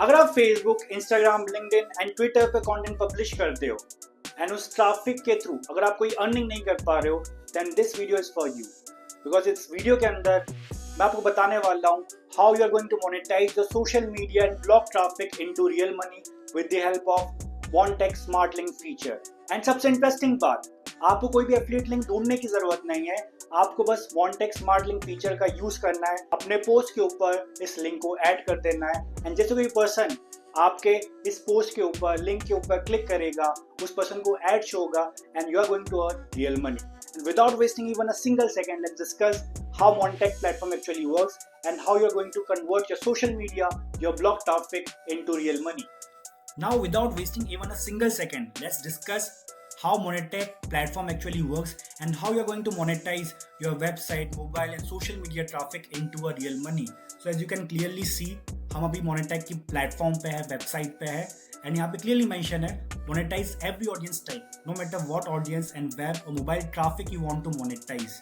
अगर आप Facebook, Instagram, LinkedIn and Twitter पे कंटेंट पब्लिश करते हो एंड उस ट्रैफिक के थ्रू अगर आप कोई अर्निंग नहीं कर पा रहे हो, then this video is for you. Because इस वीडियो के अंदर मैं आपको बताने वाला हूँ how you are going to monetise the social media and blog traffic into real money with the help of वॉन्टेक स्मार्ट लिंक फीचर। एंड सबसे इंटरेस्टिंग बात, आपको कोई भी एफिलिएट लिंक ढूंढने की जरूरत नहीं है, आपको बस वॉन्टेक स्मार्ट लिंक फीचर का यूज करना है, अपने पोस्ट के ऊपर इस लिंक को ऐड कर देना है एंड जैसे कोई पर्सन आपके इस पोस्ट के ऊपर लिंक के ऊपर क्लिक करेगा, उस पर्सन को ऐड शो होगा and you are going to earn real money. And without wasting even a single second, let's discuss how Montech platform actually works and how you're going to convert your social media, your blog traffic into real money. Now, without wasting even a single second, let's discuss how Montech platform actually works and how you're going to monetize your website, mobile and social media traffic into a real money. So as you can clearly see, हम अभी Montech की platform पे है, website पे है and यहाँ पे clearly mention है monetise every audience type, no matter what audience and web और mobile traffic you want to monetise.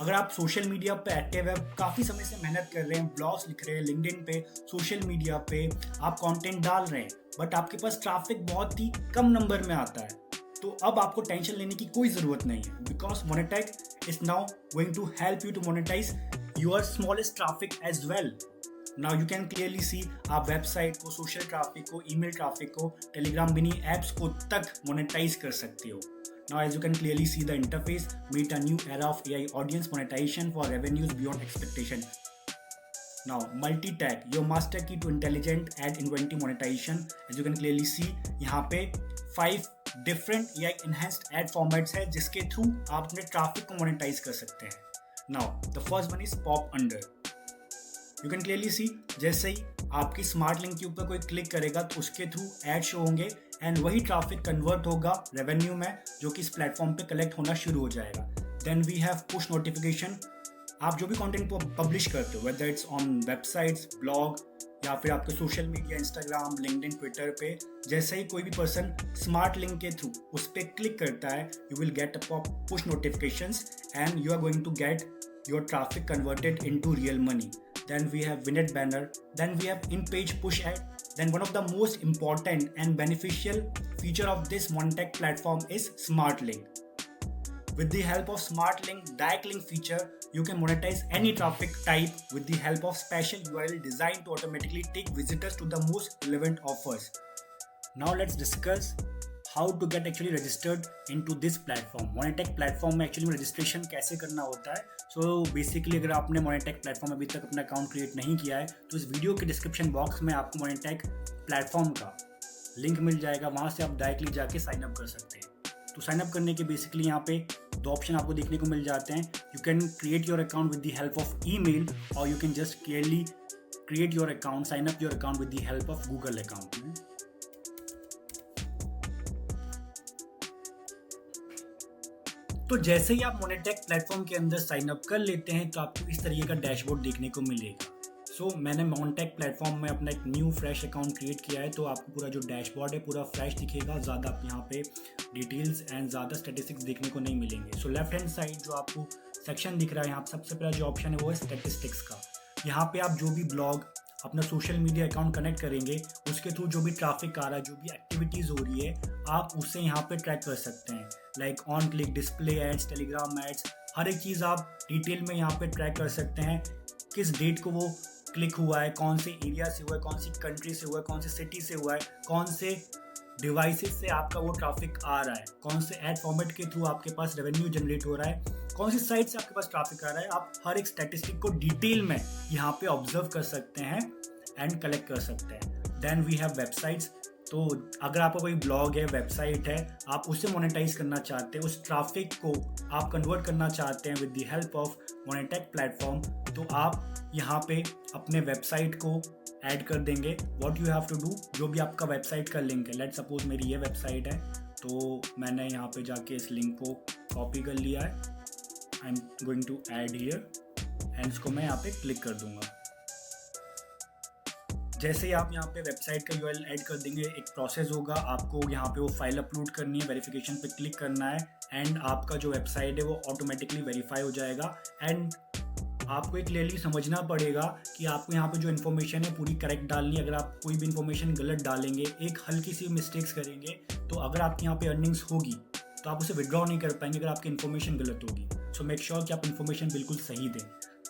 अगर आप सोशल मीडिया पे एक्टिव है, काफ़ी समय से मेहनत कर रहे हैं, ब्लॉग्स लिख रहे हैं, लिंक्डइन पे, सोशल मीडिया पे आप कंटेंट डाल रहे हैं, बट आपके पास ट्रैफिक बहुत ही कम नंबर में आता है, तो अब आपको टेंशन लेने की कोई ज़रूरत नहीं है because Monetag is now going to help you to monetise your smallest traffic as well. Now you can clearly see आप वेबसाइट को, सोशल ट्रैफिक को, ईमेल ट्रैफिक को, टेलीग्राम मिनी एप्स को तक मोनेटाइज कर सकते हो। Now as you can clearly see the interface, meet a new era of AI audience monetization for revenues beyond expectation. Now multi-tag, your master key to intelligent ad inventory monetization. As you can clearly see, यहाँ पे 5 different AI enhanced ad formats है जिसके through आप अपने traffic को monetise कर सकते हैं। Now the first one is pop under. You can clearly see जैसे ही आपकी स्मार्ट लिंक के ऊपर कोई क्लिक करेगा तो उसके थ्रू एड शो होंगे एंड वही ट्रैफिक कन्वर्ट होगा रेवेन्यू में, जो कि इस प्लेटफॉर्म पे कलेक्ट होना शुरू हो जाएगा। Then we have push notification. आप जो भी कंटेंट पब्लिश करते हो, whether it's on websites, blog या फिर आपके social media, Instagram, LinkedIn, Twitter पे, जैसे ही कोई भी पर्सन स्मार्ट लिंक के थ्रू उस पर क्लिक करता है, you will get a push notifications and you are going to get your traffic converted into real money. Then we have vignette banner, then we have in-page push ad. Then one of the most important and beneficial feature of this Montech platform is Smart Link. With the help of Smart Link, direct link feature, you can monetize any traffic type with the help of special URL designed to automatically take visitors to the most relevant offers. Now let's discuss how to get actually registered into this platform. Monetech platform में actually registration कैसे करना होता है। So basically अगर आपने Monetech platform में अभी तक अपना अकाउंट क्रिएट नहीं किया है तो इस वीडियो के डिस्क्रिप्शन बॉक्स में आपको Monetech प्लेटफॉर्म का लिंक मिल जाएगा, वहाँ से आप डायरेक्टली जाके साइन अप कर सकते हैं। तो साइन अप करने के बेसिकली यहाँ पे 2 ऑप्शन आपको देखने को मिल जाते हैं। You can create your account with the help of email और you can just clearly create your account, sign up your account with the help of Google account. तो जैसे ही आप मोनेटेक प्लेटफॉर्म के अंदर साइन अप कर लेते हैं तो आपको इस तरीके का डैशबोर्ड देखने को मिलेगा। सो मैंने मोनेटेक प्लेटफॉर्म में अपना एक न्यू फ्रेश अकाउंट क्रिएट किया है, तो आपको पूरा जो डैशबोर्ड है पूरा फ्रेश दिखेगा, ज़्यादा आप यहाँ पे डिटेल्स एंड ज़्यादा स्टैटिस्टिक्स देखने को नहीं मिलेंगे। सो लेफ्ट हैंड साइड जो आपको सेक्शन दिख रहा है, यहाँ सबसे पहला जो ऑप्शन है वो है स्टैटिस्टिक्स का। यहाँ पे आप जो भी ब्लॉग, अपना सोशल मीडिया अकाउंट कनेक्ट करेंगे, उसके थ्रू जो भी ट्रैफिक आ रहा है, जो भी एक्टिविटीज़ हो रही है, आप उससे यहाँ पे ट्रैक कर सकते हैं। Like on click, display ads, Telegram ads, हर एक चीज़ आप डिटेल में यहाँ पे ट्रैक कर सकते हैं। किस डेट को वो क्लिक हुआ है, कौन से एरिया से हुआ है, कौन सी कंट्री से हुआ है, कौन से सिटी से हुआ है, कौन से डिवाइसेस से आपका वो ट्रैफिक आ रहा है, कौन से एड फॉर्मेट के थ्रू आपके पास रेवेन्यू जनरेट हो रहा है, कौन सी साइट से आपके पास ट्रैफिक आ रहा है। आप हर एक स्टैटिस्टिक को डिटेल में यहाँ पे ऑब्जर्व कर सकते हैं एंड कलेक्ट कर सकते हैं। Then we have websites. तो अगर आपका कोई ब्लॉग है, वेबसाइट है, आप उसे मोनेटाइज करना चाहते हैं, उस ट्रैफिक को आप कन्वर्ट करना चाहते हैं with the help of Monetag platform, तो आप यहाँ पे अपने वेबसाइट को ऐड कर देंगे। What you have to do, जो भी आपका वेबसाइट का लिंक है, लेट्स सपोज मेरी ये वेबसाइट है, तो मैंने यहाँ पे जाके इस लिंक को कॉपी कर लिया है। I am going to add here and इसको मैं यहाँ पे क्लिक कर दूंगा। जैसे ही आप यहाँ पे वेबसाइट का यूआरएल ऐड कर देंगे, एक प्रोसेस होगा, आपको यहाँ पे वो फाइल अपलोड करनी है, वेरिफिकेशन पे क्लिक करना है एंड आपका जो वेबसाइट है वो ऑटोमेटिकली वेरीफाई हो जाएगा एंड आपको एक क्लियरली समझना पड़ेगा कि आपको यहाँ पे जो इन्फॉर्मेशन है पूरी करेक्ट डालनी है। अगर आप कोई भी इन्फॉर्मेशन गलत डालेंगे, एक हल्की सी मिस्टेक्स करेंगे, तो अगर आपके यहाँ पे अर्निंग्स होगी तो आप उसे विड्रॉ नहीं कर पाएंगे अगर आपकी इन्फॉर्मेशन गलत होगी। सो मेक श्योर कि आप इन्फॉर्मेशन बिल्कुल सही दें।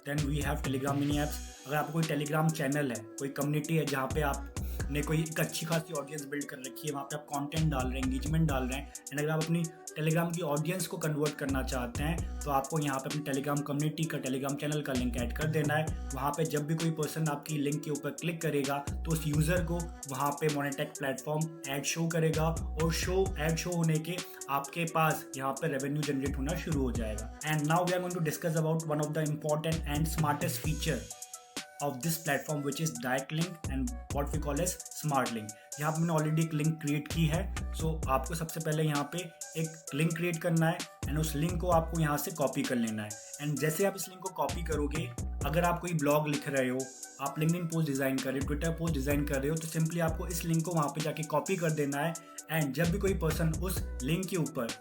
Then we have Telegram mini apps. अगर आपको कोई टेलीग्राम चैनल है, कोई कम्युनिटी है जहाँ पे आपने कोई एक अच्छी खासी ऑडियंस बिल्ड कर रखी है, वहाँ पे आप कंटेंट डाल रहे हैं, एंगेजमेंट डाल रहे हैं, एंड अगर आप अपनी टेलीग्राम की ऑडियंस को कन्वर्ट करना चाहते हैं तो आपको यहाँ पे अपनी टेलीग्राम कम्युनिटी का, टेलीग्राम चैनल का लिंक ऐड कर देना है। वहाँ पे जब भी कोई पर्सन आपकी लिंक के ऊपर क्लिक करेगा तो उस यूज़र को वहाँ पे मोनेटैक प्लेटफॉर्म ऐड शो करेगा, और ऐड शो होने के आपके पास यहाँ पे रेवेन्यू जनरेट होना शुरू हो जाएगा। And now we are going to discuss about one of the important and smartest feature of this platform which is direct link and what we call as smart link। यहाँ पे मैंने already एक link create की है। सो आपको सबसे पहले यहाँ पे एक लिंक क्रिएट करना है एंड उस लिंक को आपको यहाँ से कॉपी कर लेना है। एंड जैसे आप इस लिंक को कॉपी करोगे, अगर आप कोई ब्लॉग लिख रहे हो, आप लिंक्डइन पोस्ट डिज़ाइन कर रहे हो, ट्विटर पोस्ट डिज़ाइन कर रहे हो, तो सिंपली आपको इस लिंक को वहाँ पे जाके कॉपी कर देना है। एंड जब भी कोई पर्सन उस लिंक के ऊपर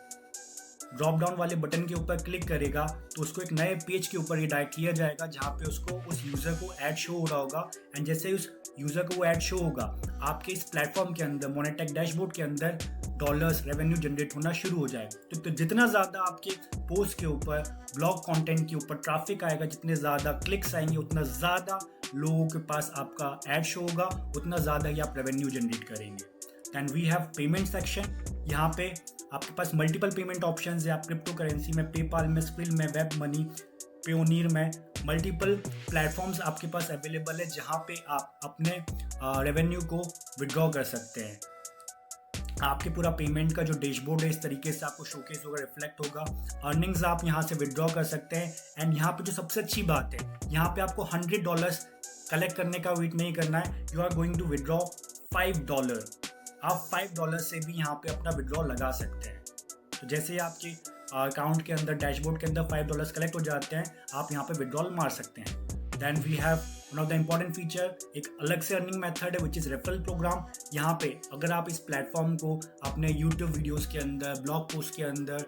ड्रॉप डाउन वाले बटन के ऊपर क्लिक करेगा तो उसको एक नए पेज के ऊपर रिडायरेक्ट किया जाएगा जहाँ पे उसको उस यूज़र को ऐड शो हो रहा होगा। एंड जैसे ही उस यूज़र को वो ऐड शो होगा, आपके इस प्लेटफॉर्म के अंदर, मोनेटैक डैशबोर्ड के अंदर डॉलर्स रेवेन्यू जनरेट होना शुरू हो जाएगा। तो जितना ज़्यादा आपके पोस्ट के ऊपर, ब्लॉग कंटेंट के ऊपर ट्रैफिक आएगा, जितने ज़्यादा क्लिक्स आएंगे, उतना ज़्यादा लोगों के पास आपका ऐड शो होगा, उतना ज़्यादा ही आप रेवेन्यू जनरेट करेंगे। Then we have payment section. यहाँ पे आपके पास मल्टीपल पेमेंट ऑप्शंस है। आप क्रिप्टो करेंसी में, पेपाल में, स्क्रिल में, वेब मनी, पेयोनियर में, मल्टीपल प्लेटफॉर्म्स आपके पास अवेलेबल है जहाँ पे आप अपने रेवेन्यू को विड्रॉ कर सकते हैं। आपके पूरा पेमेंट का जो डैशबोर्ड है इस तरीके से आपको शोकेस होगा, रिफ्लेक्ट होगा। अर्निंग्स आप यहाँ से विड्रॉ कर सकते हैं। एंड यहाँ पे जो सबसे अच्छी बात है, यहाँ पे आपको $100 कलेक्ट करने का वेट नहीं करना है। You are going to withdraw $5। आप $5 से भी यहाँ पे अपना विड्रॉ लगा सकते हैं। तो जैसे ही आपके अकाउंट के अंदर, डैशबोर्ड के अंदर $5 कलेक्ट हो जाते हैं, आप यहाँ पे विड्रॉल मार सकते हैं। Then we have one of the important feature, एक अलग से अर्निंग मेथड है विच इज़ रेफरल प्रोग्राम। यहाँ पे अगर आप इस प्लेटफॉर्म को अपने यूट्यूब वीडियोज़ के अंदर, ब्लॉग पोस्ट के अंदर,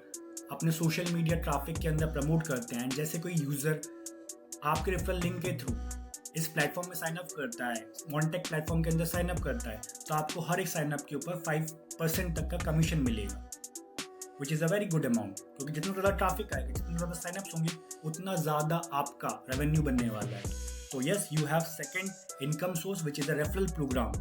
अपने सोशल मीडिया ट्रैफिक के अंदर प्रमोट करते हैं, जैसे कोई यूज़र आपके रेफरल लिंक के थ्रू इस प्लेटफॉर्म में साइन अप करता है, मोनेटैक प्लेटफॉर्म के अंदर साइन अप करता है, तो आपको हर एक साइन अप के ऊपर 5% तक का कमीशन मिलेगा, विच is a very good amount. क्योंकि जितना ज़्यादा ट्रैफिक आएगा, जितने ज़्यादा साइन अप्स होंगे, उतना ज़्यादा आपका रेवेन्यू बनने वाला है। तो yes, you have second income source which is a referral program.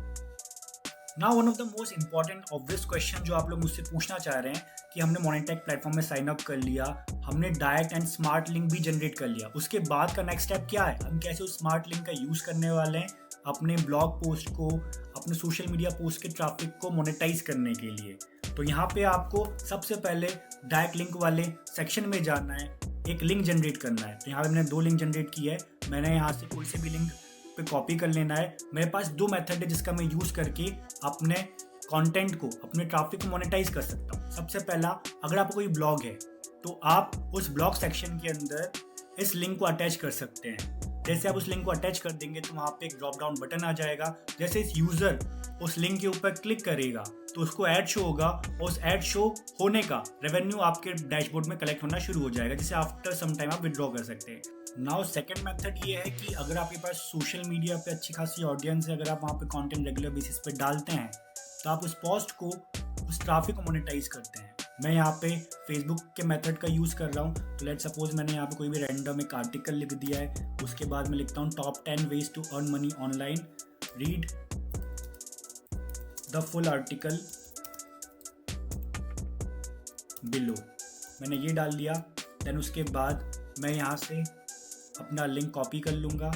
Now one of the most important obvious question जो आप लोग मुझसे पूछना चाह रहे हैं कि हमने मोनेटैक प्लेटफॉर्म में साइन अप कर लिया, हमने डायरेक्ट एंड स्मार्ट लिंक भी जनरेट कर लिया, उसके बाद का नेक्स्ट स्टेप क्या है? हम कैसे उस स्मार्ट लिंक का यूज़ करने वाले हैं अपने ब्लॉग पोस्ट को, अपने सोशल मीडिया पोस्ट के ट्रैफिक को मोनेटाइज करने के लिए। तो यहाँ पे आपको सबसे पहले डायरेक्ट लिंक वाले सेक्शन में जाना है, एक लिंक जनरेट करना है। तो यहाँ पे मैंने 2 लिंक जनरेट की है। मैंने यहाँ से कोई से भी लिंक पे कॉपी कर लेना है। मेरे पास 2 मेथड है जिसका मैं यूज़ करके अपने कंटेंट को, अपने ट्रैफिक को मोनेटाइज कर सकता हूँ। सबसे पहला, अगर आपका कोई ब्लॉग है तो आप उस ब्लॉग सेक्शन के अंदर इस लिंक को अटैच कर सकते हैं। जैसे आप उस लिंक को अटैच कर देंगे तो वहाँ पे एक ड्रॉप डाउन बटन आ जाएगा। जैसे इस यूज़र उस लिंक के ऊपर क्लिक करेगा तो उसको ऐड शो होगा, और उस ऐड शो होने का रेवेन्यू आपके डैशबोर्ड में कलेक्ट होना शुरू हो जाएगा, जिसे आफ्टर सम टाइम आप विड्रॉ कर सकते हैं। नाउ सेकंड मेथड ये है कि अगर आपके पास सोशल मीडिया पे अच्छी खासी ऑडियंस है, अगर आप वहाँ पे कंटेंट रेगुलर बेसिस पे डालते हैं, तो आप उस पोस्ट को, उस ट्रैफिक को मोनेटाइज करते हैं। मैं यहाँ पे फेसबुक के मेथड का यूज़ कर रहा हूँ। तो लेट सपोज मैंने यहाँ पे कोई भी रैंडम एक आर्टिकल लिख दिया है, उसके बाद मैं लिखता हूँ top 10 ways to earn money online, read the full article below. मैंने ये डाल दिया। देन उसके बाद मैं यहाँ से अपना लिंक कॉपी कर लूँगा,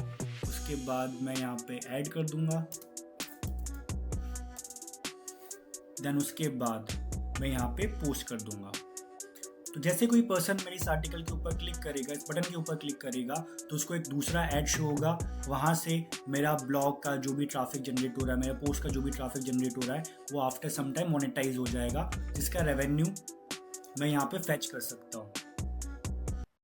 उसके बाद मैं यहाँ पे ऐड कर दूँगा। देन उसके बाद मैं यहाँ पे पोस्ट कर दूँगा। तो जैसे कोई पर्सन मेरे इस आर्टिकल के ऊपर क्लिक करेगा, इस बटन के ऊपर क्लिक करेगा, तो उसको एक दूसरा ऐड शो होगा। वहाँ से मेरा ब्लॉग का जो भी ट्रैफिक जनरेट हो रहा है, मेरा पोस्ट का जो भी ट्रैफिक जनरेट हो रहा है, वो आफ्टर सम टाइम मोनेटाइज हो जाएगा, जिसका रेवेन्यू मैं यहाँ पे फैच कर सकता हूँ।